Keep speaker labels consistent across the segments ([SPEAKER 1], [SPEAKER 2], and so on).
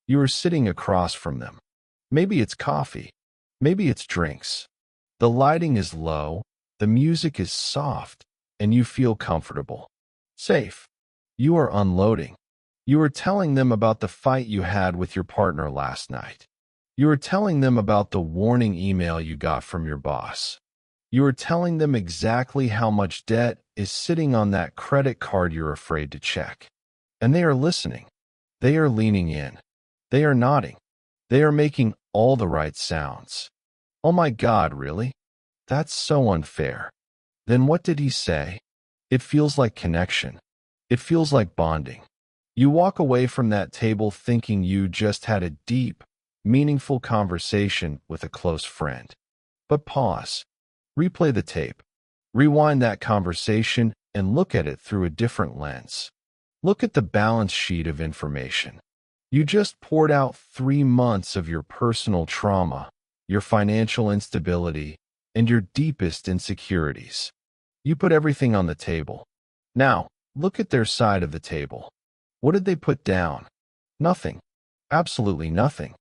[SPEAKER 1] You are sitting across from them. Maybe it's coffee. Maybe it's drinks. The lighting is low, the music is soft, and you feel comfortable. Safe. You are unloading. You are telling them about the fight you had with your partner last night. You are telling them about the warning email you got from your boss. You are telling them exactly how much debt is sitting on that credit card you're afraid to check. And they are listening. They are leaning in. They are nodding. They are making all the right sounds. Oh my God, really? That's so unfair. Then what did he say? It feels like connection. It feels like bonding. You walk away from that table thinking you just had a deep, meaningful conversation with a close friend. But pause. Replay the tape. Rewind that conversation and look at it through a different lens. Look at the balance sheet of information. You just poured out 3 months of your personal trauma, your financial instability, and your deepest insecurities. You put everything on the table. Now, look at their side of the table. What did they put down? Nothing. Absolutely nothing.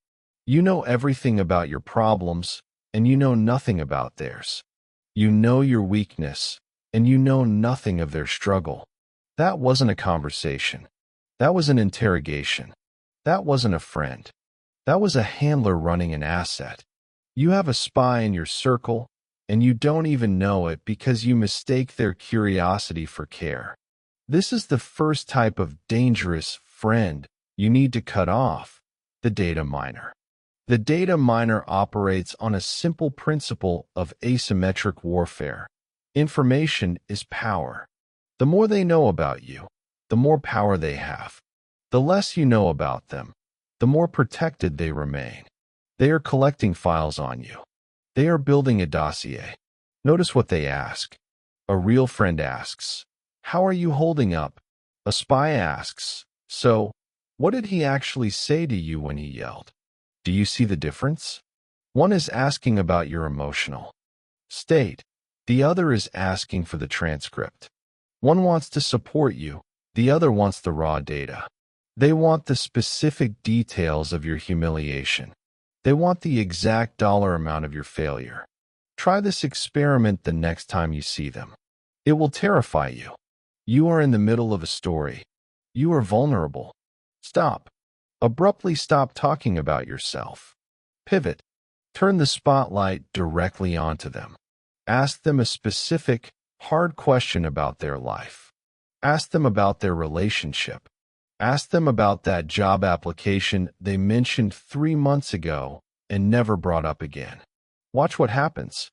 [SPEAKER 1] You know everything about your problems, and you know nothing about theirs. You know your weakness, and you know nothing of their struggle. That wasn't a conversation. That was an interrogation. That wasn't a friend. That was a handler running an asset. You have a spy in your circle, and you don't even know it because you mistake their curiosity for care. This is the first type of dangerous friend you need to cut off, the data miner. The data miner operates on a simple principle of asymmetric warfare. Information is power. The more they know about you, the more power they have. The less you know about them, the more protected they remain. They are collecting files on you. They are building a dossier. Notice what they ask. A real friend asks, "How are you holding up?" A spy asks, "So, what did he actually say to you when he yelled?" Do you see the difference? One is asking about your emotional state. The other is asking for the transcript. One wants to support you. The other wants the raw data. They want the specific details of your humiliation. They want the exact dollar amount of your failure. Try this experiment the next time you see them. It will terrify you. You are in the middle of a story. You are vulnerable. Stop. Abruptly stop talking about yourself. Pivot. Turn the spotlight directly onto them. Ask them a specific, hard question about their life. Ask them about their relationship. Ask them about that job application they mentioned 3 months ago and never brought up again. Watch what happens.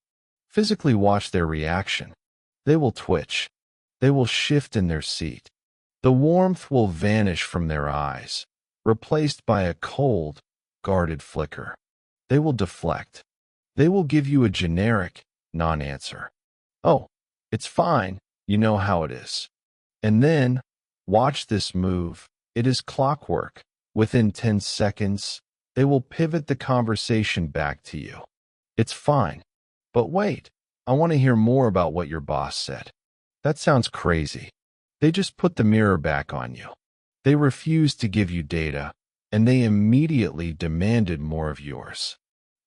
[SPEAKER 1] Physically watch their reaction. They will twitch. They will shift in their seat. The warmth will vanish from their eyes, replaced by a cold, guarded flicker. They will deflect. They will give you a generic, non-answer. "Oh, it's fine, you know how it is." And then, watch this move. It is clockwork. Within 10 seconds, they will pivot the conversation back to you. "It's fine. But wait, I want to hear more about what your boss said." That sounds crazy. They just put the mirror back on you. They refused to give you data, and they immediately demanded more of yours.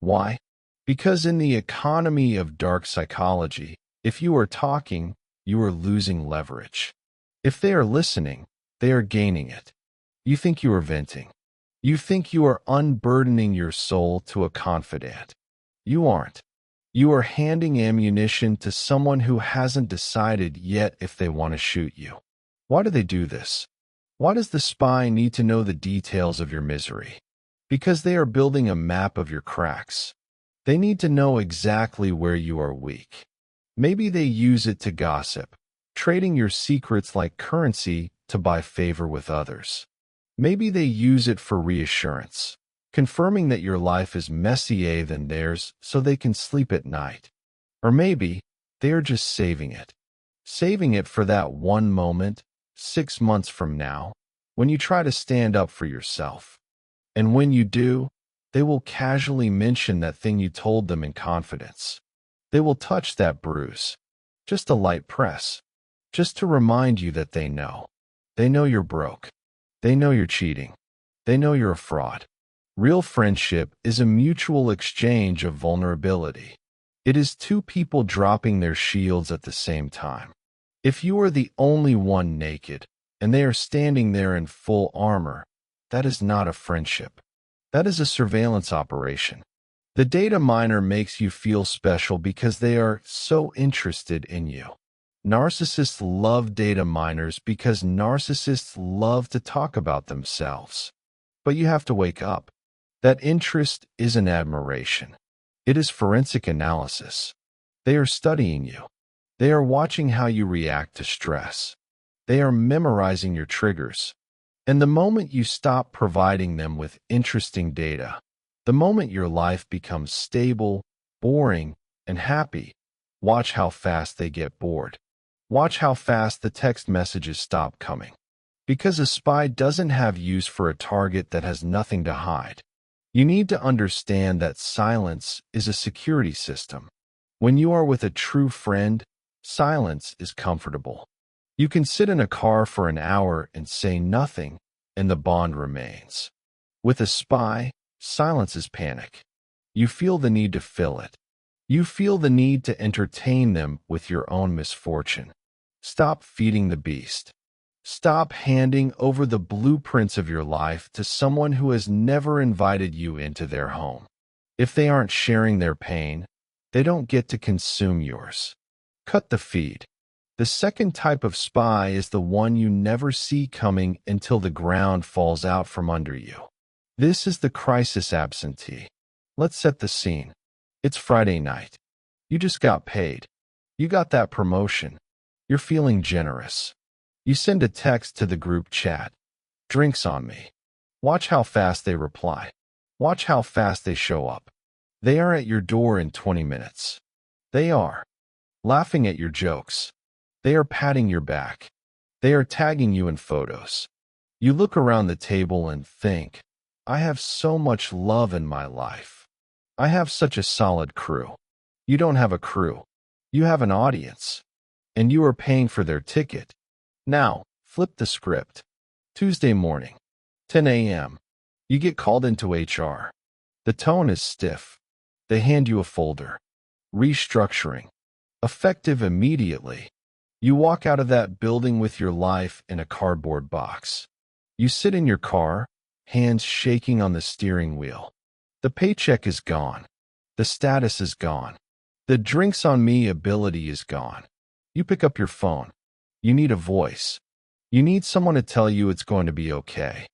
[SPEAKER 1] Why? Because in the economy of dark psychology, if you are talking, you are losing leverage. If they are listening, they are gaining it. You think you are venting. You think you are unburdening your soul to a confidant. You aren't. You are handing ammunition to someone who hasn't decided yet if they want to shoot you. Why do they do this? Why does the spy need to know the details of your misery? Because they are building a map of your cracks. They need to know exactly where you are weak. Maybe they use it to gossip, trading your secrets like currency to buy favor with others. Maybe they use it for reassurance, confirming that your life is messier than theirs so they can sleep at night. Or maybe they are just saving it for that one moment, 6 months from now, when you try to stand up for yourself. And when you do, they will casually mention that thing you told them in confidence. They will touch that bruise, just a light press, just to remind you that they know. They know you're broke. They know you're cheating. They know you're a fraud. Real friendship is a mutual exchange of vulnerability. It is two people dropping their shields at the same time. If you are the only one naked, and they are standing there in full armor, that is not a friendship. That is a surveillance operation. The data miner makes you feel special because they are so interested in you. Narcissists love data miners because narcissists love to talk about themselves. But you have to wake up. That interest isn't admiration. It is forensic analysis. They are studying you. They are watching how you react to stress. They are memorizing your triggers. And the moment you stop providing them with interesting data, the moment your life becomes stable, boring, and happy, watch how fast they get bored. Watch how fast the text messages stop coming. Because a spy doesn't have use for a target that has nothing to hide. You need to understand that silence is a security system. When you are with a true friend, silence is comfortable. You can sit in a car for an hour and say nothing, and the bond remains. With a spy, silence is panic. You feel the need to fill it. You feel the need to entertain them with your own misfortune. Stop feeding the beast. Stop handing over the blueprints of your life to someone who has never invited you into their home. If they aren't sharing their pain, they don't get to consume yours. Cut the feed. The second type of spy is the one you never see coming until the ground falls out from under you. This is the crisis absentee. Let's set the scene. It's Friday night. You just got paid. You got that promotion. You're feeling generous. You send a text to the group chat. Drinks on me. Watch how fast they reply. Watch how fast they show up. They are at your door in 20 minutes. They are laughing at your jokes. They are patting your back. They are tagging you in photos. You look around the table and think, I have so much love in my life. I have such a solid crew. You don't have a crew. You have an audience. And you are paying for their ticket. Now, flip the script. Tuesday morning, 10 a.m. You get called into HR. The tone is stiff. They hand you a folder. Restructuring. Effective immediately. You walk out of that building with your life in a cardboard box. You sit in your car, hands shaking on the steering wheel. The paycheck is gone. The status is gone. The drinks on me ability is gone. You pick up your phone. You need a voice. You need someone to tell you it's going to be okay.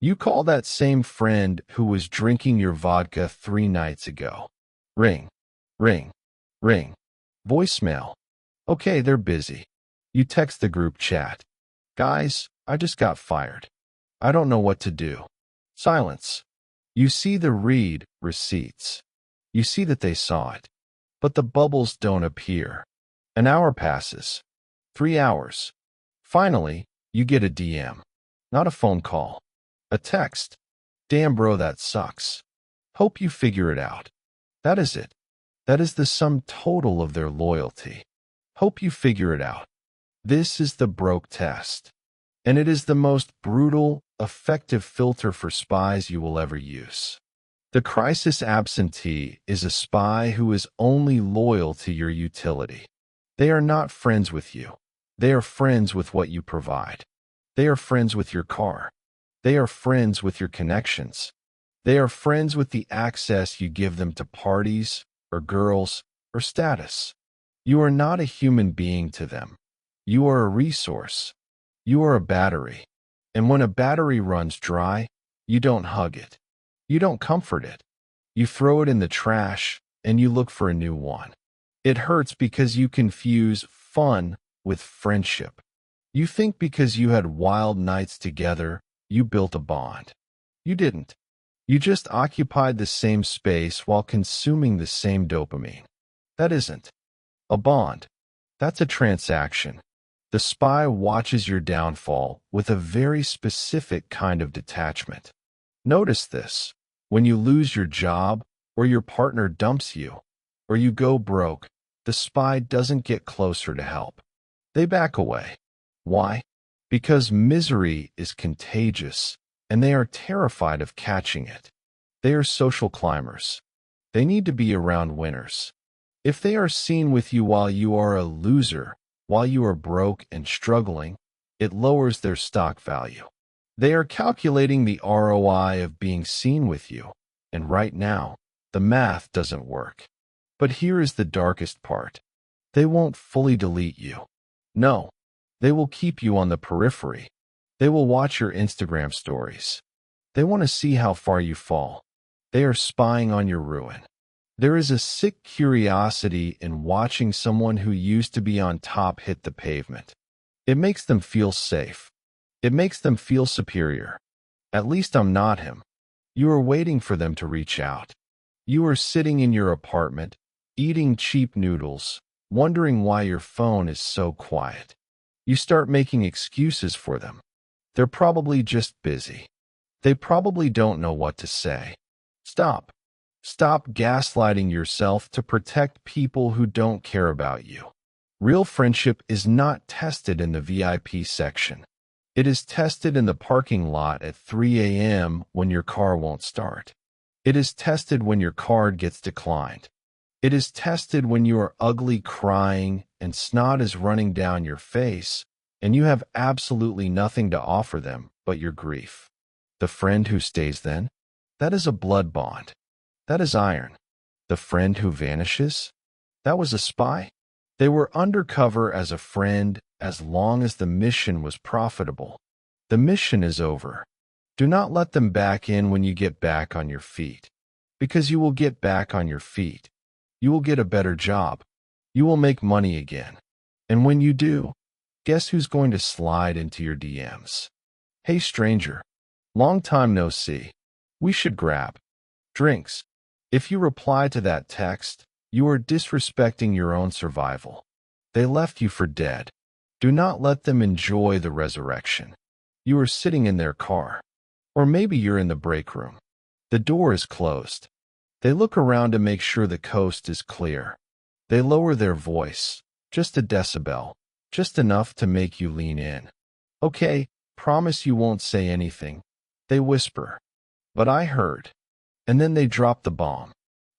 [SPEAKER 1] You call that same friend who was drinking your vodka 3 nights ago. Ring, ring, ring. Voicemail. Okay, they're busy. You text the group chat. Guys, I just got fired. I don't know what to do. Silence. You see the read receipts. You see that they saw it. But the bubbles don't appear. An hour passes. 3 hours. Finally, you get a DM. Not a phone call. A text. Damn bro, that sucks. Hope you figure it out. That is it. That is the sum total of their loyalty. Hope you figure it out. This is the broke test. And it is the most brutal, effective filter for spies you will ever use. The crisis absentee is a spy who is only loyal to your utility. They are not friends with you. They are friends with what you provide. They are friends with your car. They are friends with your connections. They are friends with the access you give them to parties, or girls, or status. You are not a human being to them. You are a resource. You are a battery. And when a battery runs dry, you don't hug it. You don't comfort it. You throw it in the trash, and you look for a new one. It hurts because you confuse fun with friendship. You think because you had wild nights together, you built a bond. You didn't. You just occupied the same space while consuming the same dopamine. That isn't a bond. That's a transaction. The spy watches your downfall with a very specific kind of detachment. Notice this. When you lose your job, or your partner dumps you, or you go broke, the spy doesn't get closer to help. They back away. Why? Because misery is contagious, and they are terrified of catching it. They are social climbers. They need to be around winners. If they are seen with you while you are a loser, while you are broke and struggling, it lowers their stock value. They are calculating the ROI of being seen with you, and right now, the math doesn't work. But here is the darkest part. They won't fully delete you. No, they will keep you on the periphery. They will watch your Instagram stories. They want to see how far you fall. They are spying on your ruin. There is a sick curiosity in watching someone who used to be on top hit the pavement. It makes them feel safe. It makes them feel superior. At least I'm not him. You are waiting for them to reach out. You are sitting in your apartment, eating cheap noodles, wondering why your phone is so quiet. You start making excuses for them. They're probably just busy. They probably don't know what to say. Stop. Stop gaslighting yourself to protect people who don't care about you. Real friendship is not tested in the VIP section. It is tested in the parking lot at 3 a.m. when your car won't start. It is tested when your card gets declined. It is tested when you are ugly crying and snot is running down your face and you have absolutely nothing to offer them but your grief. The friend who stays then? That is a blood bond. That is iron. The friend who vanishes? That was a spy. They were undercover as a friend as long as the mission was profitable. The mission is over. Do not let them back in when you get back on your feet. Because you will get back on your feet. You will get a better job. You will make money again. And when you do, guess who's going to slide into your DMs? Hey stranger, long time no see. We should grab drinks. If you reply to that text, you are disrespecting your own survival. They left you for dead. Do not let them enjoy the resurrection. You are sitting in their car. Or maybe you're in the break room. The door is closed. They look around to make sure the coast is clear. They lower their voice, just a decibel, just enough to make you lean in. Okay, promise you won't say anything. They whisper. But I heard. And then they drop the bomb.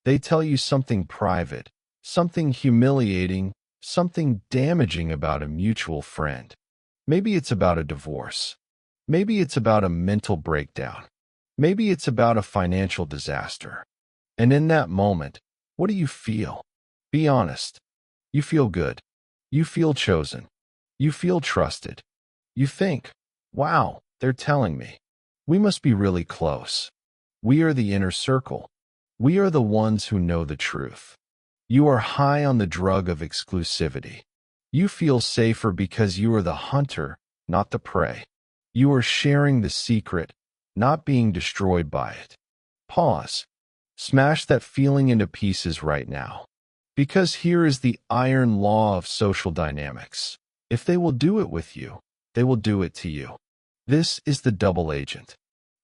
[SPEAKER 1] They tell you something private, something humiliating, something damaging about a mutual friend. Maybe it's about a divorce. Maybe it's about a mental breakdown. Maybe it's about a financial disaster. And in that moment, what do you feel? Be honest. You feel good. You feel chosen. You feel trusted. You think, wow, they're telling me. We must be really close. We are the inner circle. We are the ones who know the truth. You are high on the drug of exclusivity. You feel safer because you are the hunter, not the prey. You are sharing the secret, not being destroyed by it. Pause. Smash that feeling into pieces right now. Because here is the iron law of social dynamics. If they will do it with you, they will do it to you. This is the double agent,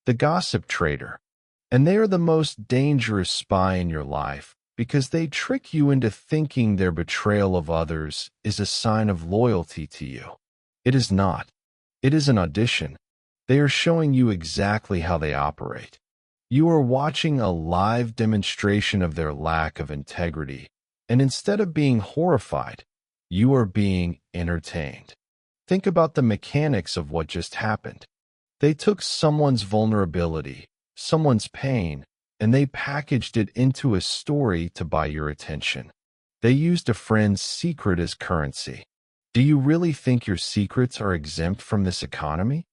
[SPEAKER 1] the gossip trader. And they are the most dangerous spy in your life because they trick you into thinking their betrayal of others is a sign of loyalty to you. It is not. It is an audition. They are showing you exactly how they operate. You are watching a live demonstration of their lack of integrity, and instead of being horrified, you are being entertained. Think about the mechanics of what just happened. They took someone's vulnerability, someone's pain, and they packaged it into a story to buy your attention. They used a friend's secret as currency. Do you really think your secrets are exempt from this economy?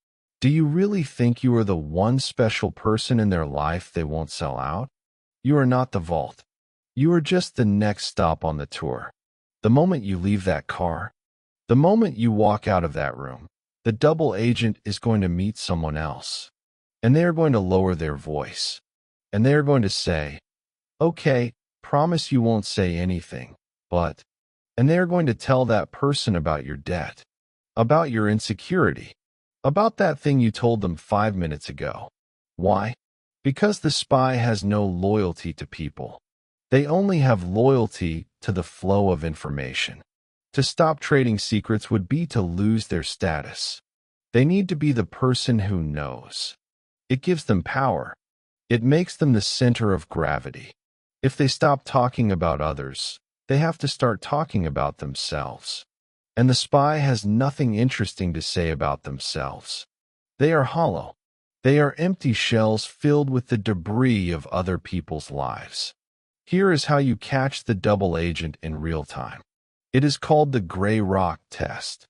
[SPEAKER 1] Do you really think you are the one special person in their life they won't sell out? You are not the vault. You are just the next stop on the tour. The moment you leave that car, the moment you walk out of that room, the double agent is going to meet someone else. And they are going to lower their voice. And they are going to say, okay, promise you won't say anything, but... And they are going to tell that person about your debt, about your insecurity, about that thing you told them 5 minutes ago. Why? Because the spy has no loyalty to people. They only have loyalty to the flow of information. To stop trading secrets would be to lose their status. They need to be the person who knows. It gives them power. It makes them the center of gravity. If they stop talking about others, they have to start talking about themselves. And the spy has nothing interesting to say about themselves. They are hollow. They are empty shells filled with the debris of other people's lives. Here is how you catch the double agent in real time. It is called the gray rock test.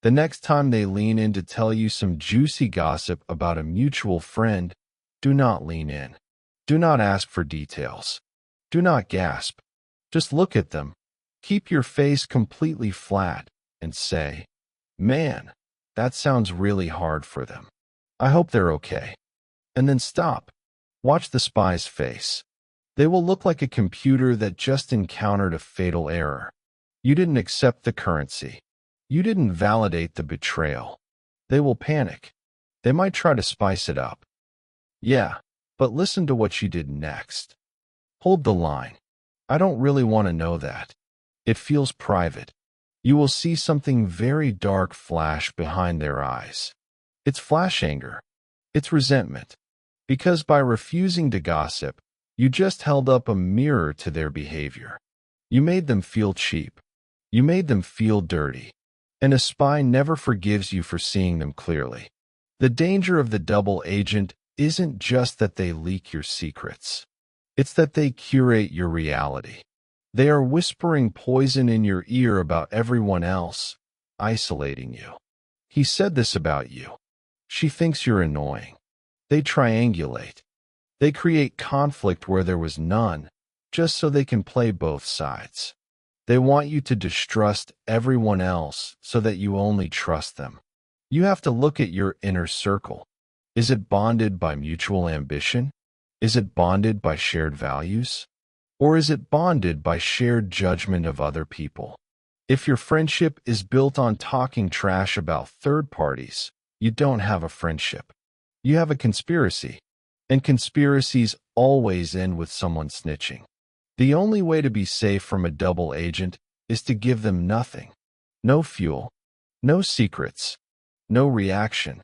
[SPEAKER 1] The next time they lean in to tell you some juicy gossip about a mutual friend, do not lean in. Do not ask for details. Do not gasp. Just look at them. Keep your face completely flat and say, "Man, that sounds really hard for them. I hope they're okay." And then stop. Watch the spy's face. They will look like a computer that just encountered a fatal error. You didn't accept the currency. You didn't validate the betrayal. They will panic. They might try to spice it up. Yeah, but listen to what she did next. Hold the line. I don't really want to know that. It feels private. You will see something very dark flash behind their eyes. It's flash anger. It's resentment. Because by refusing to gossip, you just held up a mirror to their behavior. You made them feel cheap. You made them feel dirty. And a spy never forgives you for seeing them clearly. The danger of the double agent isn't just that they leak your secrets. It's that they curate your reality. They are whispering poison in your ear about everyone else, isolating you. He said this about you. She thinks you're annoying. They triangulate. They create conflict where there was none, just so they can play both sides. They want you to distrust everyone else so that you only trust them. You have to look at your inner circle. Is it bonded by mutual ambition? Is it bonded by shared values? Or is it bonded by shared judgment of other people? If your friendship is built on talking trash about third parties, you don't have a friendship. You have a conspiracy. And conspiracies always end with someone snitching. The only way to be safe from a double agent is to give them nothing. No fuel. No secrets. No reaction.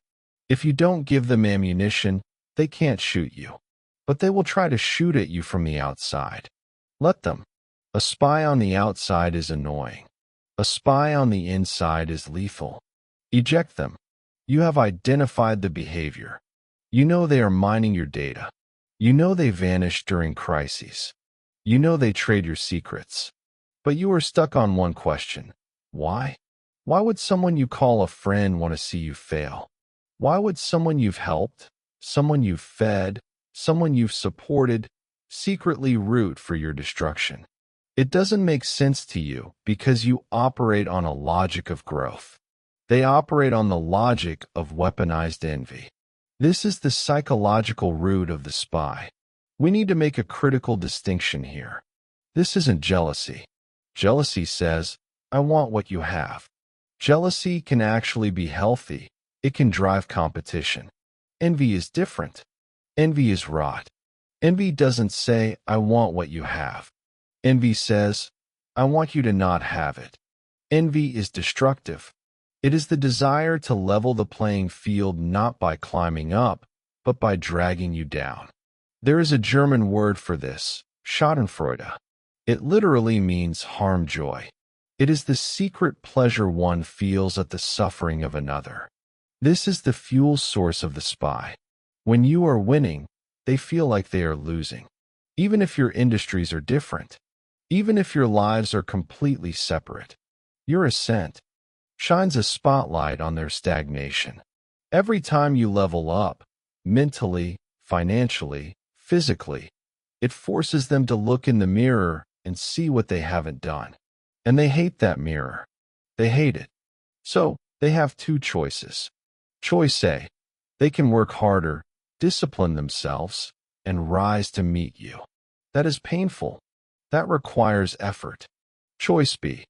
[SPEAKER 1] If you don't give them ammunition, they can't shoot you. But they will try to shoot at you from the outside. Let them. A spy on the outside is annoying. A spy on the inside is lethal. Eject them. You have identified the behavior. You know they are mining your data. You know they vanish during crises. You know they trade your secrets. But you are stuck on one question. Why? Why would someone you call a friend want to see you fail? Why would someone you've helped, someone you've fed, someone you've supported, secretly root for your destruction? It doesn't make sense to you because you operate on a logic of growth. They operate on the logic of weaponized envy. This is the psychological root of the spy. We need to make a critical distinction here. This isn't jealousy. Jealousy says, "I want what you have." Jealousy can actually be healthy. It can drive competition. Envy is different. Envy is rot. Envy doesn't say, "I want what you have." Envy says, "I want you to not have it." Envy is destructive. It is the desire to level the playing field not by climbing up, but by dragging you down. There is a German word for this, Schadenfreude. It literally means harm joy. It is the secret pleasure one feels at the suffering of another. This is the fuel source of the spy. When you are winning, they feel like they are losing. Even if your industries are different, even if your lives are completely separate, your ascent shines a spotlight on their stagnation. Every time you level up, mentally, financially, physically, it forces them to look in the mirror and see what they haven't done. And they hate that mirror. They hate it. So, they have two choices. Choice A, they can work harder, discipline themselves, and rise to meet you. That is painful. That requires effort. Choice B,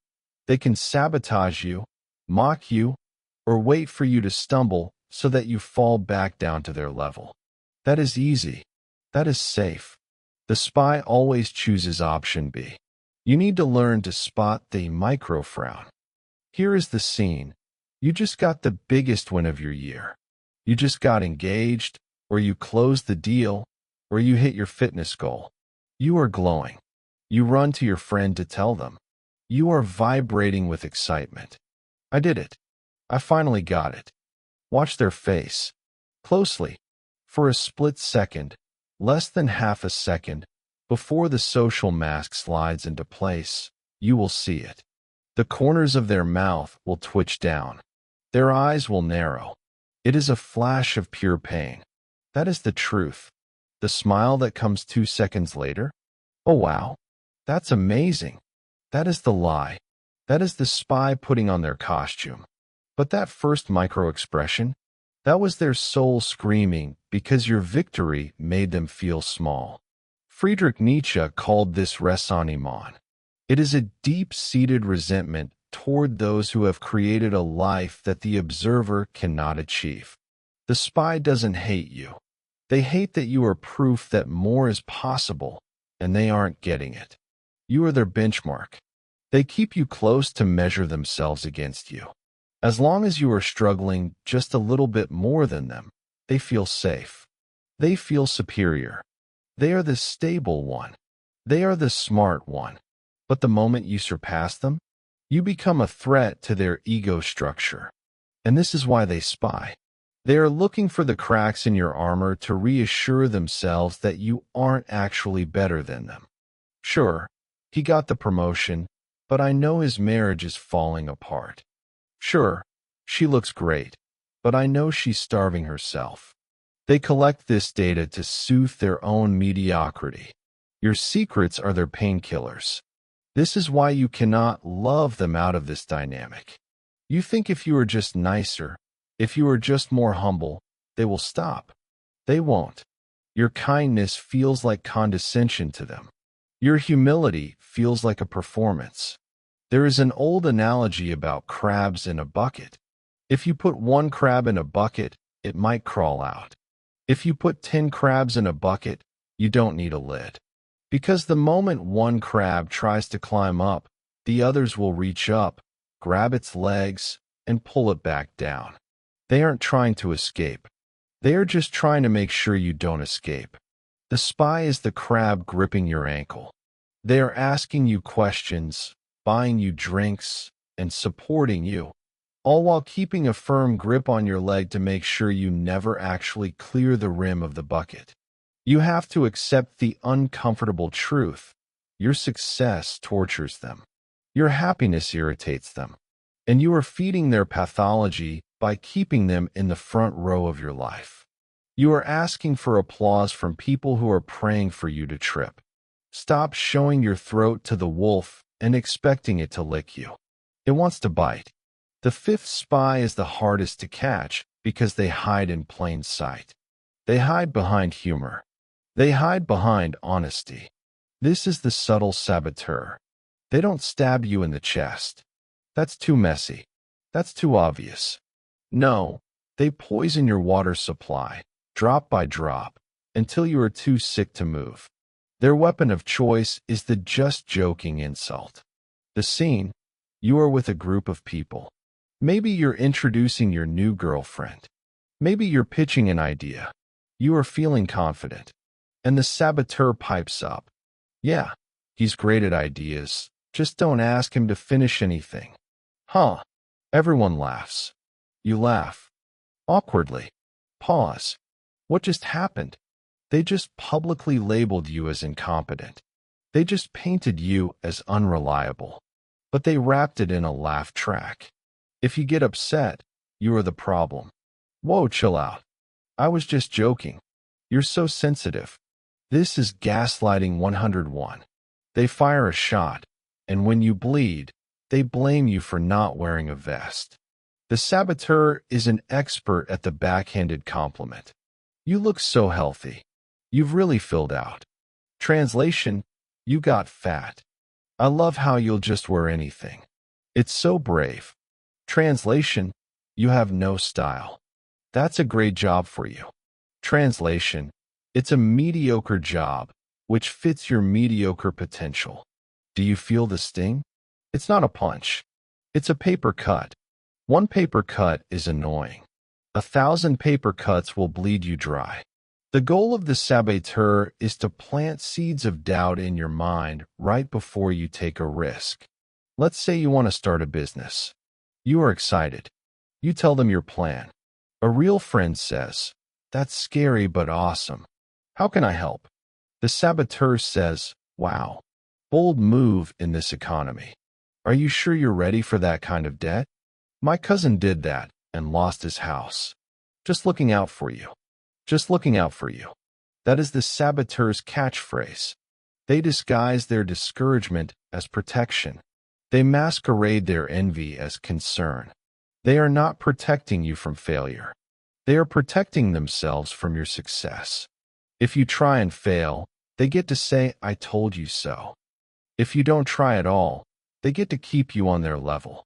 [SPEAKER 1] they can sabotage you, mock you, or wait for you to stumble so that you fall back down to their level. That is easy. That is safe. The spy always chooses option B. You need to learn to spot the micro-frown. Here is the scene. You just got the biggest win of your year. You just got engaged, or you closed the deal, or you hit your fitness goal. You are glowing. You run to your friend to tell them. You are vibrating with excitement. I did it. I finally got it. Watch their face closely for a split second, less than half a second, before the social mask slides into place. You will see it. The corners of their mouth will twitch down. Their eyes will narrow. It is a flash of pure pain. That is the truth. The smile that comes 2 seconds later? Oh wow, that's amazing. That is the lie. That is the spy putting on their costume. But that first micro-expression, that was their soul screaming because your victory made them feel small. Friedrich Nietzsche called this ressentiment. It is a deep-seated resentment toward those who have created a life that the observer cannot achieve. The spy doesn't hate you. They hate that you are proof that more is possible, and they aren't getting it. You are their benchmark. They keep you close to measure themselves against you. As long as you are struggling just a little bit more than them, they feel safe. They feel superior. They are the stable one. They are the smart one. But the moment you surpass them, you become a threat to their ego structure. And this is why they spy. They are looking for the cracks in your armor to reassure themselves that you aren't actually better than them. Sure, he got the promotion, but I know his marriage is falling apart. Sure, she looks great, but I know she's starving herself. They collect this data to soothe their own mediocrity. Your secrets are their painkillers. This is why you cannot love them out of this dynamic. You think if you are just nicer, if you are just more humble, they will stop. They won't. Your kindness feels like condescension to them. Your humility feels like a performance. There is an old analogy about crabs in a bucket. If you put 1 crab in a bucket, it might crawl out. If you put 10 crabs in a bucket, you don't need a lid. Because the moment one crab tries to climb up, the others will reach up, grab its legs, and pull it back down. They aren't trying to escape. They are just trying to make sure you don't escape. The spy is the crab gripping your ankle. They are asking you questions, buying you drinks, and supporting you, all while keeping a firm grip on your leg to make sure you never actually clear the rim of the bucket. You have to accept the uncomfortable truth. Your success tortures them. Your happiness irritates them. And you are feeding their pathology by keeping them in the front row of your life. You are asking for applause from people who are praying for you to trip. Stop showing your throat to the wolf and expecting it to lick you. It wants to bite. The 5th spy is the hardest to catch because they hide in plain sight. They hide behind humor. They hide behind honesty. This is the subtle saboteur. They don't stab you in the chest. That's too messy. That's too obvious. No, they poison your water supply, drop by drop, until you are too sick to move. Their weapon of choice is the just joking insult. The scene: you are with a group of people. Maybe you're introducing your new girlfriend. Maybe you're pitching an idea. You are feeling confident. And the saboteur pipes up. Yeah, he's great at ideas. Just don't ask him to finish anything. Huh. Everyone laughs. You laugh. Awkwardly. Pause. What just happened? They just publicly labeled you as incompetent. They just painted you as unreliable. But they wrapped it in a laugh track. If you get upset, you are the problem. Whoa, chill out. I was just joking. You're so sensitive. This is gaslighting 101. They fire a shot, and when you bleed, they blame you for not wearing a vest. The saboteur is an expert at the backhanded compliment. You look so healthy. You've really filled out. Translation: you got fat. I love how you'll just wear anything. It's so brave. Translation: you have no style. That's a great job for you. Translation: it's a mediocre job, which fits your mediocre potential. Do you feel the sting? It's not a punch. It's a paper cut. 1 paper cut is annoying. 1,000 paper cuts will bleed you dry. The goal of the saboteur is to plant seeds of doubt in your mind right before you take a risk. Let's say you want to start a business. You are excited. You tell them your plan. A real friend says, "That's scary but awesome. How can I help?" The saboteur says, "Wow, bold move in this economy. Are you sure you're ready for that kind of debt? My cousin did that and lost his house. Just looking out for you. Just looking out for you." That is the saboteur's catchphrase. They disguise their discouragement as protection. They masquerade their envy as concern. They are not protecting you from failure. They are protecting themselves from your success. If you try and fail, they get to say, "I told you so." If you don't try at all, they get to keep you on their level.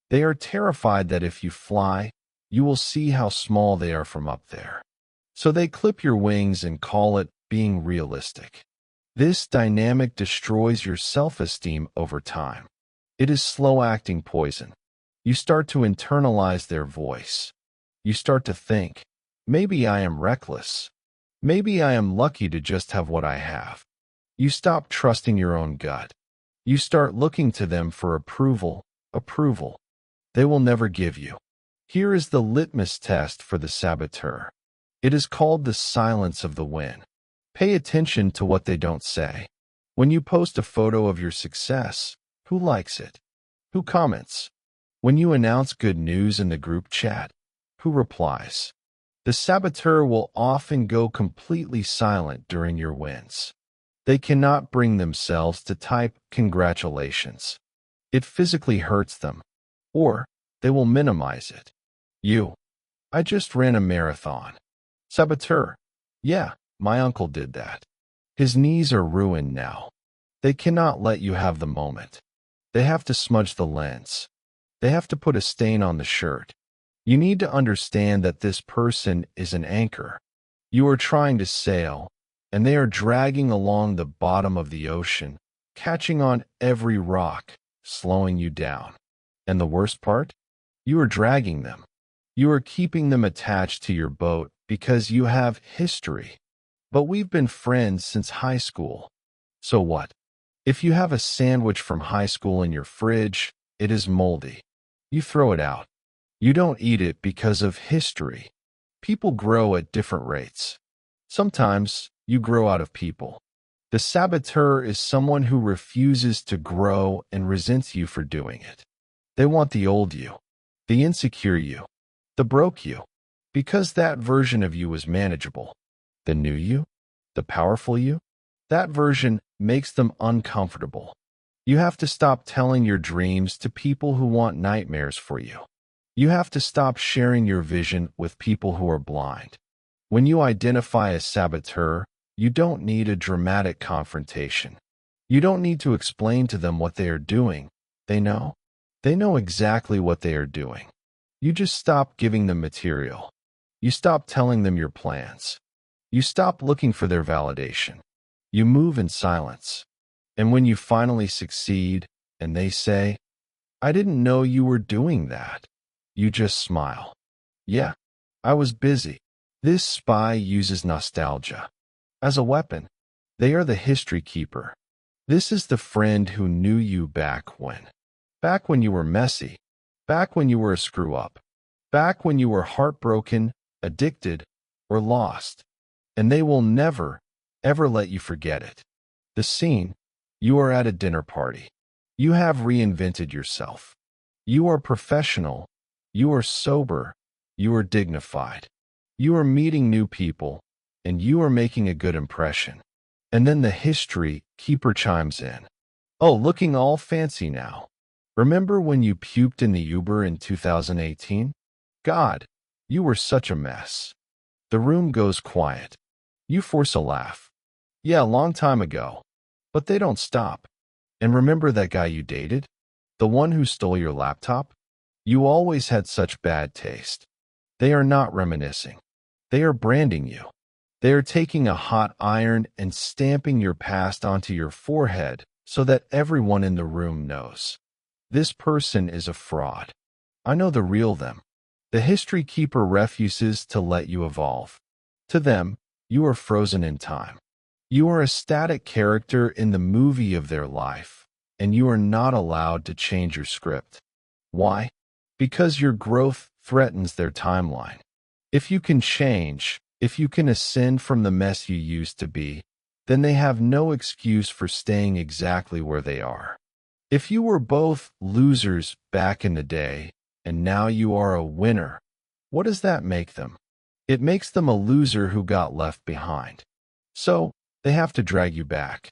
[SPEAKER 1] They are terrified that if you fly, you will see how small they are from up there. So they clip your wings and call it being realistic. This dynamic destroys your self-esteem over time. It is slow-acting poison. You start to internalize their voice. You start to think, maybe I am reckless. Maybe I am lucky to just have what I have. You stop trusting your own gut. You start looking to them for approval. They will never give you. Here is the litmus test for the saboteur. It is called the silence of the win. Pay attention to what they don't say. When you post a photo of your success, who likes it? Who comments? When you announce good news in the group chat, who replies? The saboteur will often go completely silent during your wins. They cannot bring themselves to type "congratulations." It physically hurts them, or they will minimize it. I just ran a marathon. Saboteur, yeah, my uncle did that. His knees are ruined now. They cannot let you have the moment. They have to smudge the lens. They have to put a stain on the shirt. You need to understand that this person is an anchor. You are trying to sail, and they are dragging along the bottom of the ocean, catching on every rock, slowing you down. And the worst part? You are dragging them. You are keeping them attached to your boat because you have history. But we've been friends since high school. So what? If you have a sandwich from high school in your fridge, it is moldy. You throw it out. You don't eat it because of history. People grow at different rates. Sometimes you grow out of people. The saboteur is someone who refuses to grow and resents you for doing it. They want the old you, the insecure you, the broke you, because that version of you was manageable. The new you, the powerful you, that version makes them uncomfortable. You have to stop telling your dreams to people who want nightmares for you. You have to stop sharing your vision with people who are blind. When you identify a saboteur, you don't need a dramatic confrontation. You don't need to explain to them what they are doing. They know. They know exactly what they are doing. You just stop giving them material. You stop telling them your plans. You stop looking for their validation. You move in silence. And when you finally succeed, and they say, "I didn't know you were doing that," you just smile. "Yeah, I was busy." This spy uses nostalgia as a weapon. They are the history keeper. This is the friend who knew you back when you were messy, back when you were a screw-up, back when you were heartbroken, addicted, or lost. And they will never, ever let you forget it. The scene: you are at a dinner party. You have reinvented yourself. You are professional. You are sober. You are dignified. You are meeting new people, and you are making a good impression. And then the history keeper chimes in. "Oh, looking all fancy now. Remember when you puked in the Uber in 2018? God, you were such a mess." The room goes quiet. You force a laugh. "Yeah, a long time ago." But they don't stop. "And remember that guy you dated? The one who stole your laptop? You always had such bad taste." They are not reminiscing. They are branding you. They are taking a hot iron and stamping your past onto your forehead so that everyone in the room knows. This person is a fraud. I know the real them. The history keeper refuses to let you evolve. To them, You are frozen in time. You are a static character in the movie of their life, and you are not allowed to change your script. Why? Because your growth threatens their timeline. If you can change, if you can ascend from the mess you used to be, then they have no excuse for staying exactly where they are. If you were both losers back in the day, and now you are a winner, what does that make them? It makes them a loser who got left behind. So, they have to drag you back.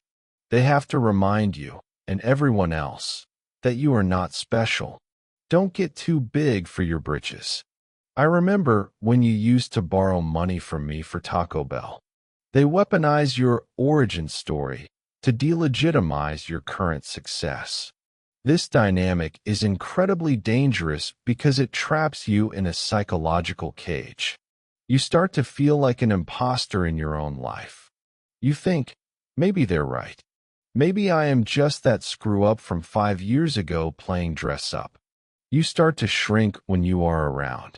[SPEAKER 1] They have to remind you, and everyone else, that you are not special. Don't get too big for your britches. I remember when you used to borrow money from me for Taco Bell. They weaponize your origin story to delegitimize your current success. This dynamic is incredibly dangerous because it traps you in a psychological cage. You start to feel like an imposter in your own life. You think, maybe they're right. Maybe I am just that screw-up from 5 years ago playing dress-up. You start to shrink when you are around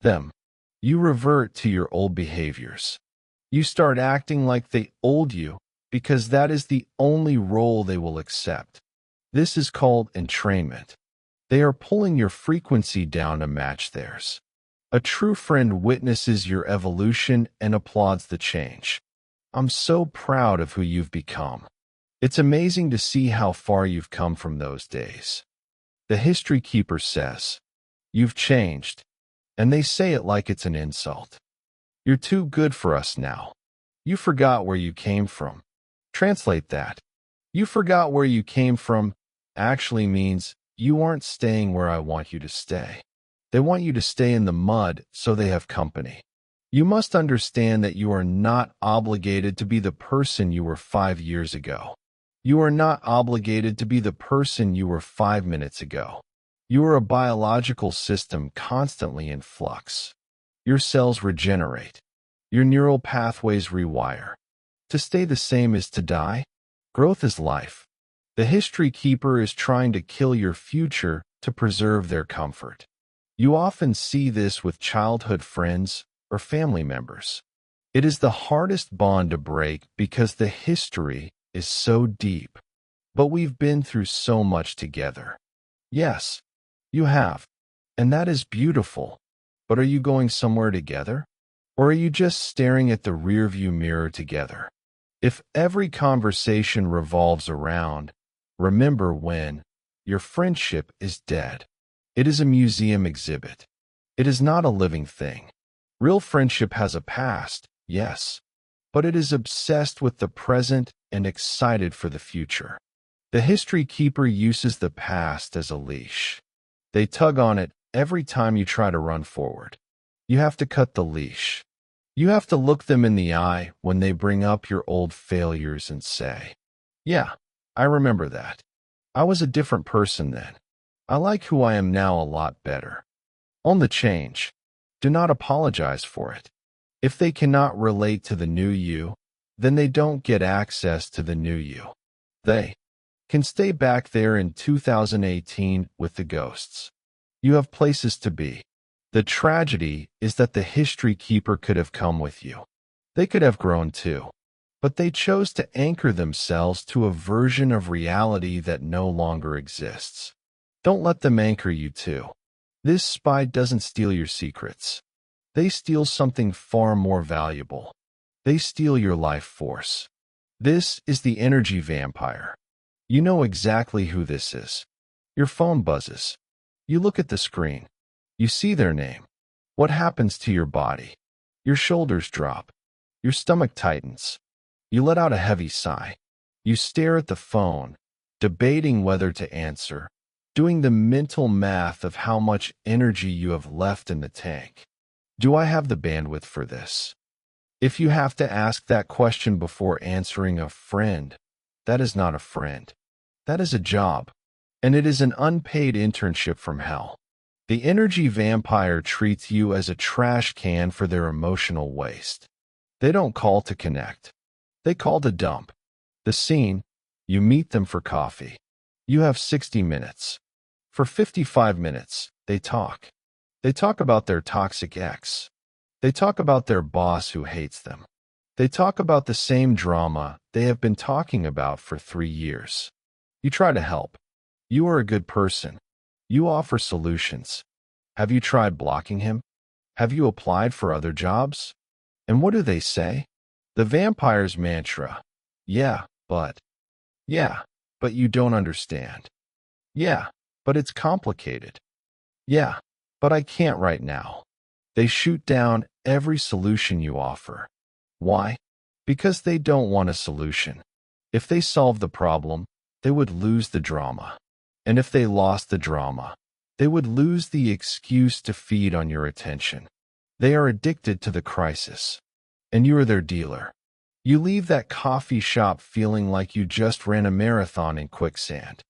[SPEAKER 1] them. You revert to your old behaviors. You start acting like they owed you because that is the only role they will accept. This is called entrainment. They are pulling your frequency down to match theirs. A true friend witnesses your evolution and applauds the change. I'm so proud of who you've become. It's amazing to see how far you've come from those days. The history keeper says, "You've changed," and they say it like it's an insult. "You're too good for us now. You forgot where you came from." Translate that. "You forgot where you came from" actually means you aren't staying where I want you to stay. They want you to stay in the mud so they have company. You must understand that you are not obligated to be the person you were 5 years ago. You are not obligated to be the person you were 5 minutes ago. You are a biological system constantly in flux. Your cells regenerate. Your neural pathways rewire. To stay the same is to die. Growth is life. The history keeper is trying to kill your future to preserve their comfort. You often see this with childhood friends or family members. It is the hardest bond to break because the history is so deep. But we've been through so much together. Yes, you have. And that is beautiful. But are you going somewhere together? Or are you just staring at the rearview mirror together? If every conversation revolves around, remember when, your friendship is dead. It is a museum exhibit. It is not a living thing. Real friendship has a past, yes, but it is obsessed with the present and excited for the future. The history keeper uses the past as a leash. They tug on it every time you try to run forward. You have to cut the leash. You have to look them in the eye when they bring up your old failures and say, "Yeah, I remember that. I was a different person then. I like who I am now a lot better." Own the change. Do not apologize for it. If they cannot relate to the new you, then they don't get access to the new you. They can stay back there in 2018 with the ghosts. You have places to be. The tragedy is that the history keeper could have come with you. They could have grown too. But they chose to anchor themselves to a version of reality that no longer exists. Don't let them anchor you too. This spy doesn't steal your secrets. They steal something far more valuable. They steal your life force. This is the energy vampire. You know exactly who this is. Your phone buzzes. You look at the screen. You see their name. What happens to your body? Your shoulders drop. Your stomach tightens. You let out a heavy sigh. You stare at the phone, debating whether to answer, doing the mental math of how much energy you have left in the tank. Do I have the bandwidth for this? If you have to ask that question before answering a friend, that is not a friend. That is a job, and it is an unpaid internship from hell. The energy vampire treats you as a trash can for their emotional waste. They don't call to connect. They call to dump. The scene, you meet them for coffee. You have 60 minutes. For 55 minutes, they talk. They talk about their toxic ex. They talk about their boss who hates them. They talk about the same drama they have been talking about for 3 years. You try to help. You are a good person. You offer solutions. Have you tried blocking him? Have you applied for other jobs? And what do they say? The vampire's mantra. Yeah, but. Yeah, but you don't understand. Yeah, but it's complicated. Yeah, but I can't right now. They shoot down every solution you offer. Why? Because they don't want a solution. If they solved the problem, they would lose the drama. And if they lost the drama, they would lose the excuse to feed on your attention. They are addicted to the crisis. And you are their dealer. You leave that coffee shop feeling like you just ran a marathon in quicksand.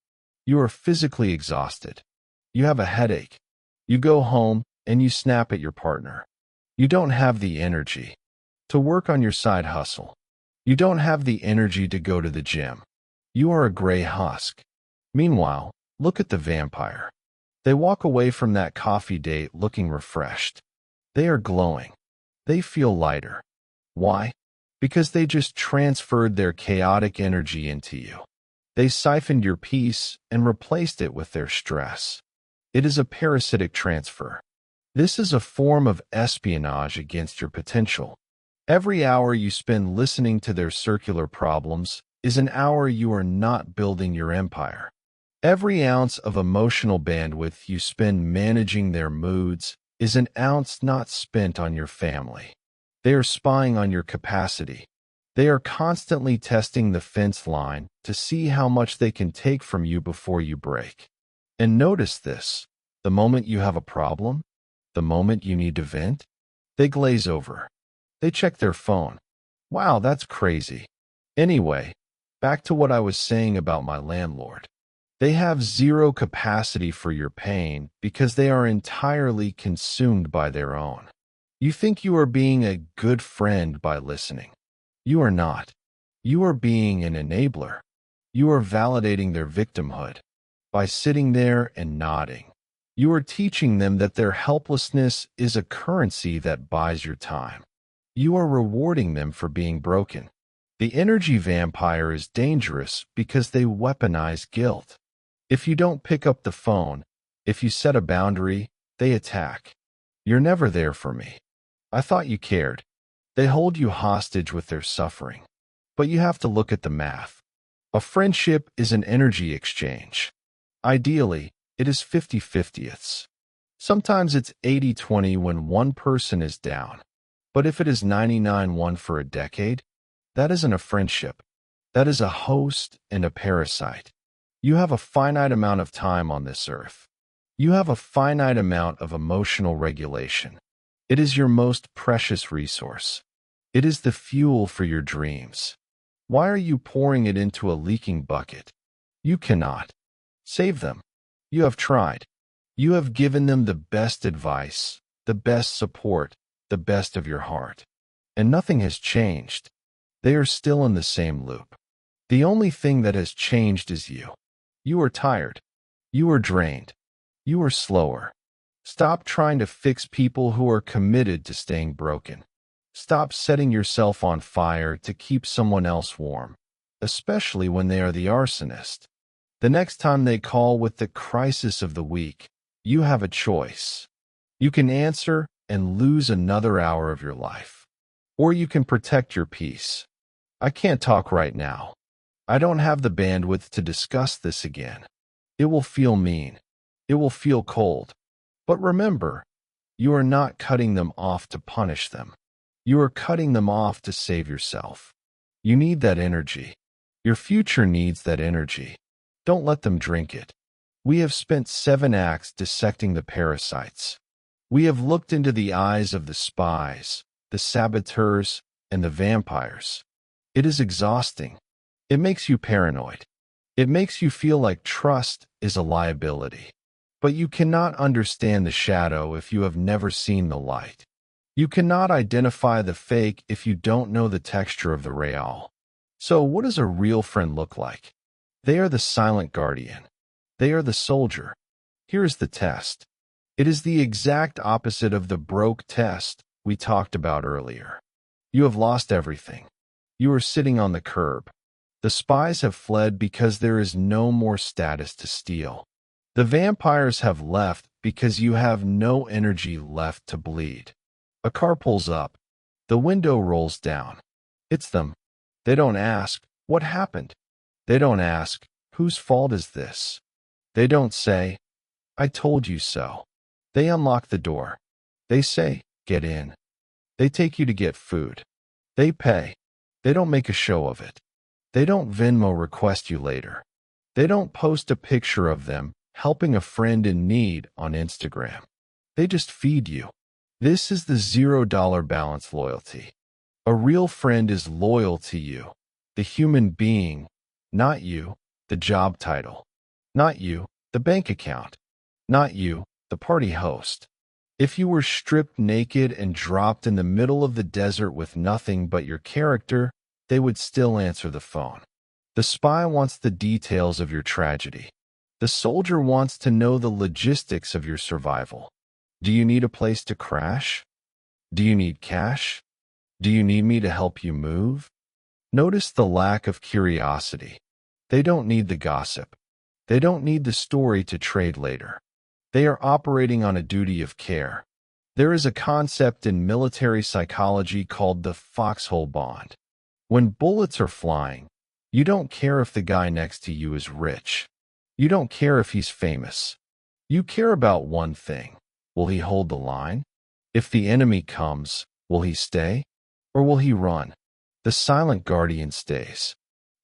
[SPEAKER 1] You are physically exhausted. You have a headache. You go home and you snap at your partner. You don't have the energy to work on your side hustle. You don't have the energy to go to the gym. You are a gray husk. Meanwhile, look at the vampire. They walk away from that coffee date looking refreshed. They are glowing. They feel lighter. Why? Because they just transferred their chaotic energy into you. They siphoned your peace and replaced it with their stress. It is a parasitic transfer. This is a form of espionage against your potential. Every hour you spend listening to their circular problems is an hour you are not building your empire. Every ounce of emotional bandwidth you spend managing their moods is an ounce not spent on your family. They are spying on your capacity. They are constantly testing the fence line to see how much they can take from you before you break. And notice this, the moment you have a problem, the moment you need to vent, they glaze over. They check their phone. Wow, that's crazy. Anyway, back to what I was saying about my landlord. They have zero capacity for your pain because they are entirely consumed by their own. You think you are being a good friend by listening. You are not. You are being an enabler. You are validating their victimhood by sitting there and nodding. You are teaching them that their helplessness is a currency that buys your time. You are rewarding them for being broken. The energy vampire is dangerous because they weaponize guilt. If you don't pick up the phone, if you set a boundary, they attack. You're never there for me. I thought you cared. They hold you hostage with their suffering. But you have to look at the math. A friendship is an energy exchange. Ideally, it is 50-50ths. Sometimes it's 80-20 when one person is down. But if it is 99-1 for a decade, that isn't a friendship. That is a host and a parasite. You have a finite amount of time on this earth. You have a finite amount of emotional regulation. It is your most precious resource. It is the fuel for your dreams. Why are you pouring it into a leaking bucket? You cannot. Save them. You have tried. You have given them the best advice, the best support, the best of your heart. And nothing has changed. They are still in the same loop. The only thing that has changed is you. You are tired. You are drained. You are slower. Stop trying to fix people who are committed to staying broken. Stop setting yourself on fire to keep someone else warm, especially when they are the arsonist. The next time they call with the crisis of the week, you have a choice. You can answer and lose another hour of your life. Or you can protect your peace. I can't talk right now. I don't have the bandwidth to discuss this again. It will feel mean. It will feel cold. But remember, you are not cutting them off to punish them. You are cutting them off to save yourself. You need that energy. Your future needs that energy. Don't let them drink it. We have spent 7 acts dissecting the parasites. We have looked into the eyes of the spies, the saboteurs, and the vampires. It is exhausting. It makes you paranoid. It makes you feel like trust is a liability. But you cannot understand the shadow if you have never seen the light. You cannot identify the fake if you don't know the texture of the real. So what does a real friend look like? They are the silent guardian. They are the soldier. Here is the test. It is the exact opposite of the broke test we talked about earlier. You have lost everything. You are sitting on the curb. The spies have fled because there is no more status to steal. The vampires have left because you have no energy left to bleed. A car pulls up. The window rolls down. It's them. They don't ask, "What happened?" They don't ask, "Whose fault is this?" They don't say, "I told you so." They unlock the door. They say, "Get in." They take you to get food. They pay. They don't make a show of it. They don't Venmo request you later. They don't post a picture of them helping a friend in need on Instagram. They just feed you. This is the $0 balance loyalty. A real friend is loyal to you, the human being, not you, the job title, not you, the bank account, not you, the party host. If you were stripped naked and dropped in the middle of the desert with nothing but your character, they would still answer the phone. The spy wants the details of your tragedy. The soldier wants to know the logistics of your survival. Do you need a place to crash? Do you need cash? Do you need me to help you move? Notice the lack of curiosity. They don't need the gossip. They don't need the story to trade later. They are operating on a duty of care. There is a concept in military psychology called the foxhole bond. When bullets are flying, you don't care if the guy next to you is rich. You don't care if he's famous. You care about one thing. Will he hold the line? If the enemy comes, will he stay? Or will he run? The silent guardian stays.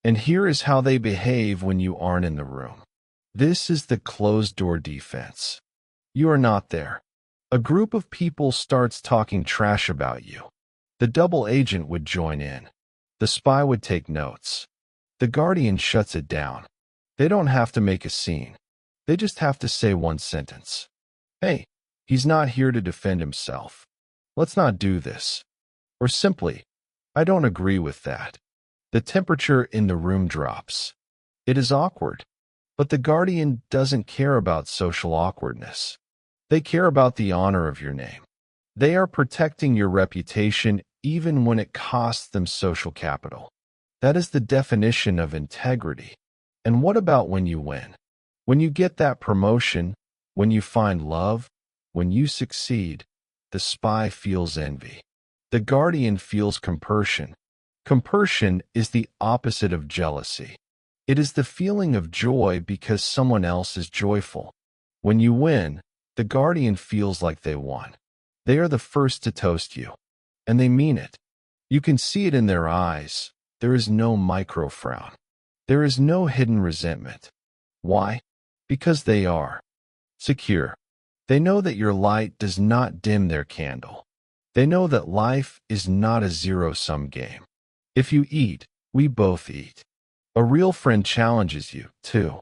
[SPEAKER 1] And here is how they behave when you aren't in the room. This is the closed-door defense. You are not there. A group of people starts talking trash about you. The double agent would join in. The spy would take notes. The guardian shuts it down. They don't have to make a scene. They just have to say one sentence. "Hey, he's not here to defend himself. Let's not do this." Or simply, "I don't agree with that." The temperature in the room drops. It is awkward. But the guardian doesn't care about social awkwardness. They care about the honor of your name. They are protecting your reputation even when it costs them social capital. That is the definition of integrity. And what about when you win? When you get that promotion, when you find love, when you succeed, the spy feels envy. The guardian feels compersion. Compersion is the opposite of jealousy. It is the feeling of joy because someone else is joyful. When you win, the guardian feels like they won. They are the first to toast you. And they mean it. You can see it in their eyes. There is no micro frown. There is no hidden resentment. Why? Because they are secure. They know that your light does not dim their candle. They know that life is not a zero-sum game. If you eat, we both eat. A real friend challenges you, too.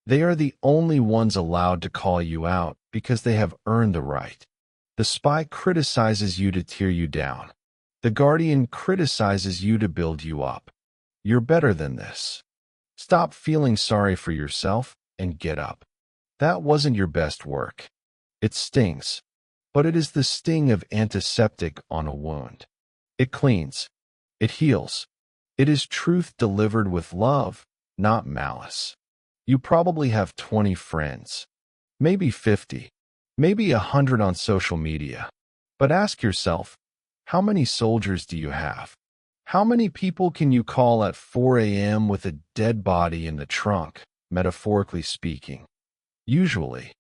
[SPEAKER 1] They are the only ones allowed to call you out because they have earned the right. The spy criticizes you to tear you down. The guardian criticizes you to build you up. You're better than this. Stop feeling sorry for yourself and get up. That wasn't your best work. It stings, but it is the sting of antiseptic on a wound. It cleans. It heals. It is truth delivered with love, not malice. You probably have 20 friends, maybe 50, maybe 100 on social media. But ask yourself, how many soldiers do you have? How many people can you call at 4 a.m. with a dead body in the trunk, metaphorically speaking? Usually.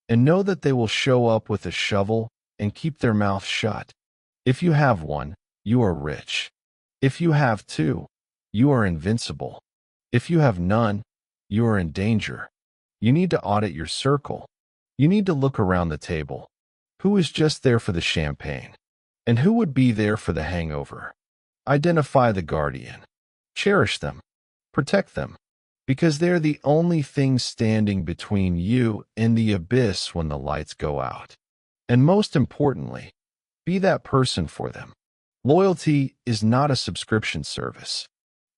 [SPEAKER 1] And know that they will show up with a shovel and keep their mouth shut. If you have one, you are rich. If you have two, you are invincible. If you have none, you are in danger. You need to audit your circle. You need to look around the table. Who is just there for the champagne? And who would be there for the hangover? Identify the guardian. Cherish them. Protect them. Because they're the only thing standing between you and the abyss when the lights go out. And most importantly, be that person for them. Loyalty is not a subscription service.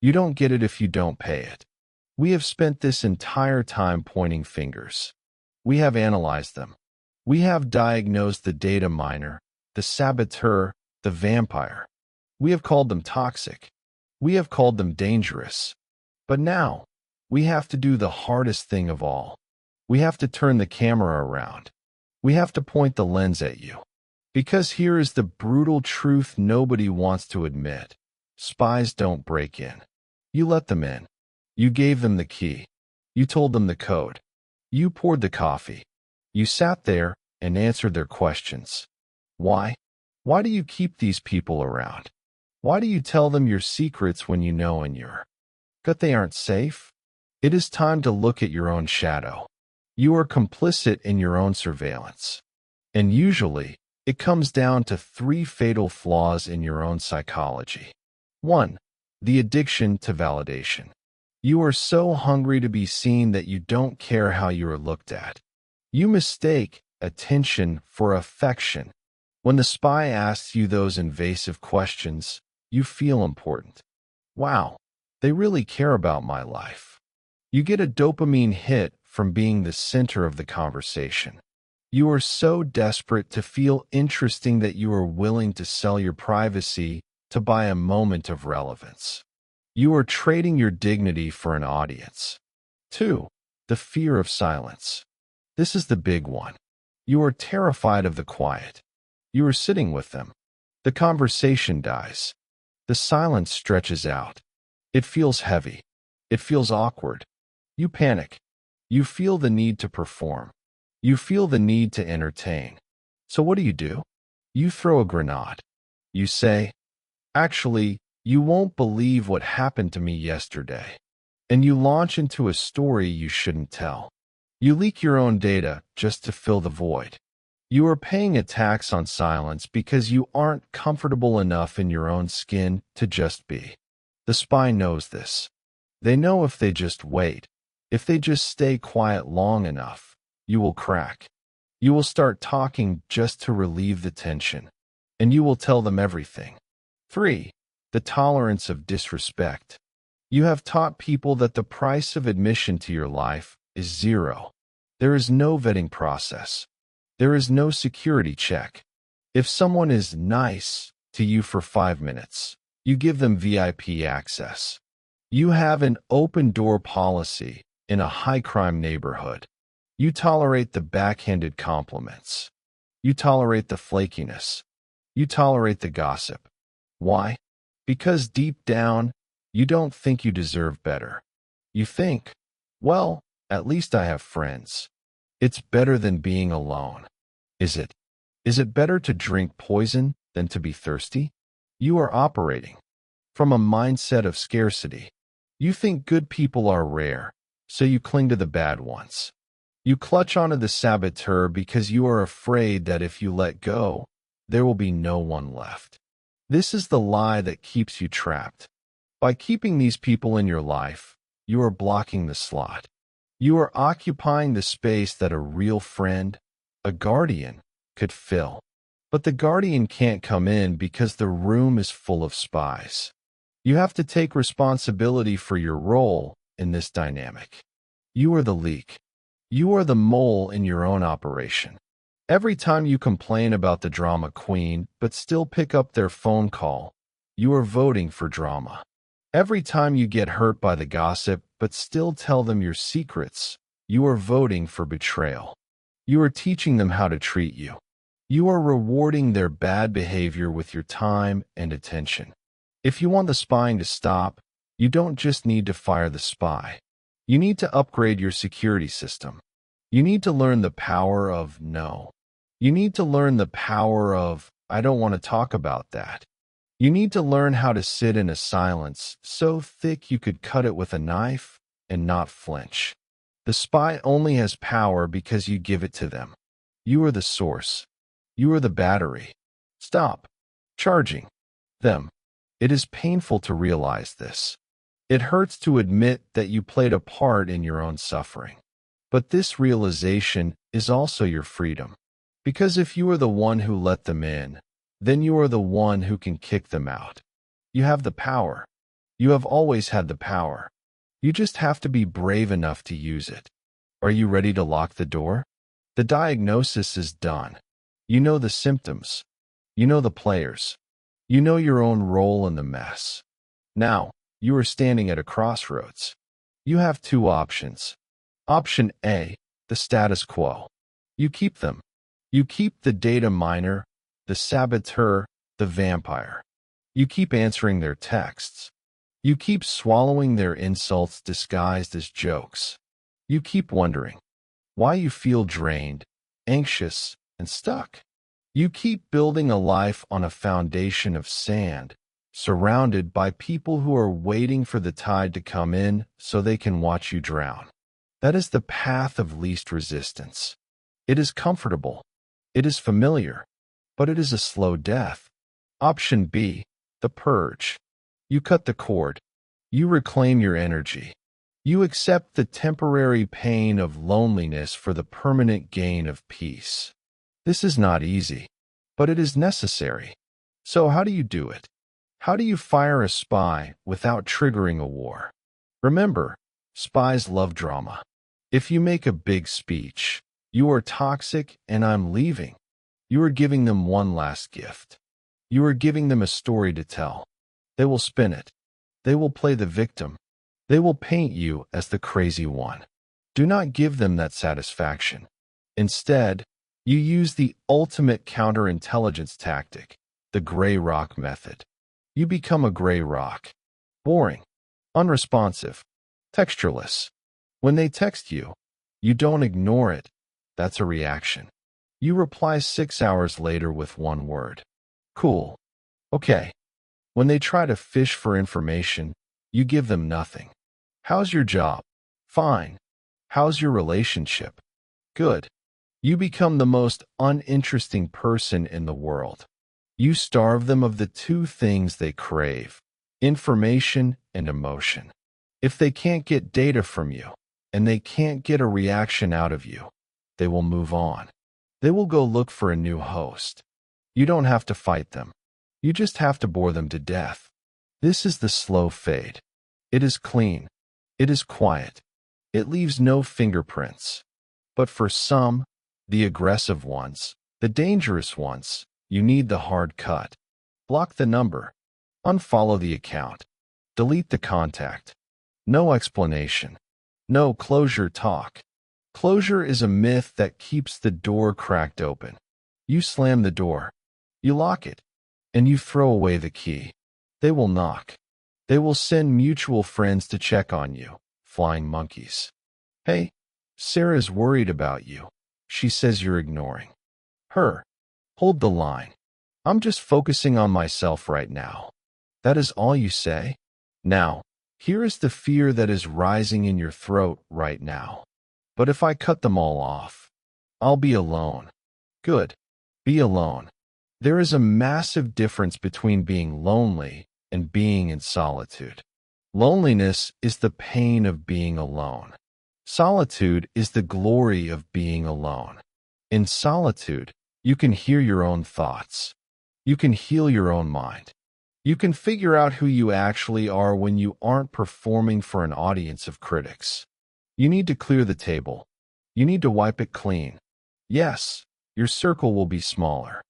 [SPEAKER 1] You don't get it if you don't pay it. We have spent this entire time pointing fingers. We have analyzed them. We have diagnosed the data miner, the saboteur, the vampire. We have called them toxic. We have called them dangerous. But now, we have to do the hardest thing of all. We have to turn the camera around. We have to point the lens at you. Because here is the brutal truth nobody wants to admit. Spies don't break in. You let them in. You gave them the key. You told them the code. You poured the coffee. You sat there and answered their questions. Why? Why do you keep these people around? Why do you tell them your secrets when you know in your gut they aren't safe? It is time to look at your own shadow. You are complicit in your own surveillance. And usually, it comes down to 3 fatal flaws in your own psychology. 1. The addiction to validation. You are so hungry to be seen that you don't care how you are looked at. You mistake attention for affection. When the spy asks you those invasive questions, you feel important. Wow, they really care about my life. You get a dopamine hit from being the center of the conversation. You are so desperate to feel interesting that you are willing to sell your privacy to buy a moment of relevance. You are trading your dignity for an audience. 2. The fear of silence. This is the big one. You are terrified of the quiet. You are sitting with them. The conversation dies. The silence stretches out. It feels heavy. It feels awkward. You panic. You feel the need to perform. You feel the need to entertain. So what do? You throw a grenade. You say, actually, you won't believe what happened to me yesterday. And you launch into a story you shouldn't tell. You leak your own data just to fill the void. You are paying a tax on silence because you aren't comfortable enough in your own skin to just be. The spy knows this. They know if they just wait, if they just stay quiet long enough, you will crack. You will start talking just to relieve the tension, and you will tell them everything. 3. The tolerance of disrespect. You have taught people that the price of admission to your life is 0. There is no vetting process. There is no security check. If someone is nice to you for 5 minutes, you give them VIP access. You have an open-door policy in a high-crime neighborhood. You tolerate the backhanded compliments. You tolerate the flakiness. You tolerate the gossip. Why? Because deep down, you don't think you deserve better. You think, well, at least I have friends. It's better than being alone. Is it? Is it better to drink poison than to be thirsty? You are operating from a mindset of scarcity. You think good people are rare, so you cling to the bad ones. You clutch onto the saboteur because you are afraid that if you let go, there will be no one left. This is the lie that keeps you trapped. By keeping these people in your life, you are blocking the slot. You are occupying the space that a real friend, a guardian, could fill. But the guardian can't come in because the room is full of spies. You have to take responsibility for your role in this dynamic. You are the leak. You are the mole in your own operation. Every time you complain about the drama queen but still pick up their phone call, you are voting for drama. Every time you get hurt by the gossip but still tell them your secrets, you are voting for betrayal. You are teaching them how to treat you. You are rewarding their bad behavior with your time and attention. If you want the spying to stop, you don't just need to fire the spy. You need to upgrade your security system. You need to learn the power of no. You need to learn the power of I don't want to talk about that. You need to learn how to sit in a silence so thick you could cut it with a knife and not flinch. The spy only has power because you give it to them. You are the source. You are the battery. Stop charging them. It is painful to realize this. It hurts to admit that you played a part in your own suffering. But this realization is also your freedom. Because if you are the one who let them in, then you are the one who can kick them out. You have the power. You have always had the power. You just have to be brave enough to use it. Are you ready to lock the door? The diagnosis is done. You know the symptoms. You know the players. You know your own role in the mess. Now, you are standing at a crossroads. You have two options. Option A, the status quo. You keep them. You keep the data miner, the saboteur, the vampire. You keep answering their texts. You keep swallowing their insults disguised as jokes. You keep wondering why you feel drained, anxious, and stuck. You keep building a life on a foundation of sand, surrounded by people who are waiting for the tide to come in so they can watch you drown. That is the path of least resistance. It is comfortable. It is familiar, but it is a slow death. Option B, the purge. You cut the cord. You reclaim your energy. You accept the temporary pain of loneliness for the permanent gain of peace. This is not easy, but it is necessary. So how do you do it? How do you fire a spy without triggering a war? Remember, spies love drama. If you make a big speech, you are toxic and I'm leaving, you are giving them one last gift. You are giving them a story to tell. They will spin it. They will play the victim. They will paint you as the crazy one. Do not give them that satisfaction. Instead, you use the ultimate counterintelligence tactic, the gray rock method. You become a gray rock. Boring, unresponsive, textureless. When they text you, you don't ignore it. That's a reaction. You reply 6 hours later with one word. Cool. Okay. When they try to fish for information, you give them nothing. How's your job? Fine. How's your relationship? Good. You become the most uninteresting person in the world. You starve them of the two things they crave, information and emotion. If they can't get data from you, and they can't get a reaction out of you, they will move on. They will go look for a new host. You don't have to fight them. You just have to bore them to death. This is the slow fade. It is clean. It is quiet. It leaves no fingerprints. But for some, the aggressive ones, the dangerous ones, you need the hard cut. Block the number. Unfollow the account. Delete the contact. No explanation. No closure talk. Closure is a myth that keeps the door cracked open. You slam the door. You lock it. And you throw away the key. They will knock. They will send mutual friends to check on you, flying monkeys. Hey, Sarah's worried about you. She says you're ignoring her. Hold the line. I'm just focusing on myself right now. That is all you say? Now, here is the fear that is rising in your throat right now. But if I cut them all off, I'll be alone. Good. Be alone. There is a massive difference between being lonely and being in solitude. Loneliness is the pain of being alone. Solitude is the glory of being alone. In solitude, you can hear your own thoughts. You can heal your own mind. You can figure out who you actually are when you aren't performing for an audience of critics. You need to clear the table. You need to wipe it clean. Yes, your circle will be smaller.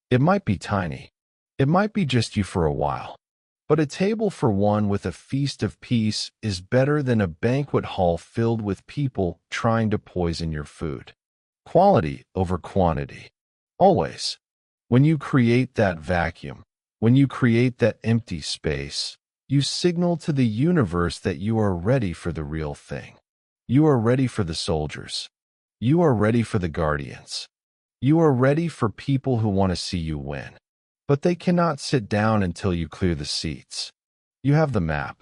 [SPEAKER 1] It might be tiny. It might be just you for a while. But a table for one with a feast of peace is better than a banquet hall filled with people trying to poison your food. Quality over quantity. Always. When you create that vacuum, when you create that empty space, you signal to the universe that you are ready for the real thing. You are ready for the soldiers. You are ready for the guardians. You are ready for people who want to see you win. But they cannot sit down until you clear the seats. You have the map.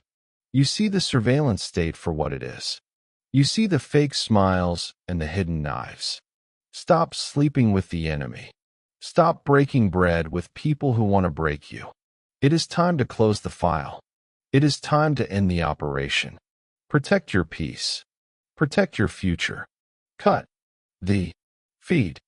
[SPEAKER 1] You see the surveillance state for what it is. You see the fake smiles and the hidden knives. Stop sleeping with the enemy. Stop breaking bread with people who want to break you. It is time to close the file. It is time to end the operation. Protect your peace. Protect your future. Cut the feed.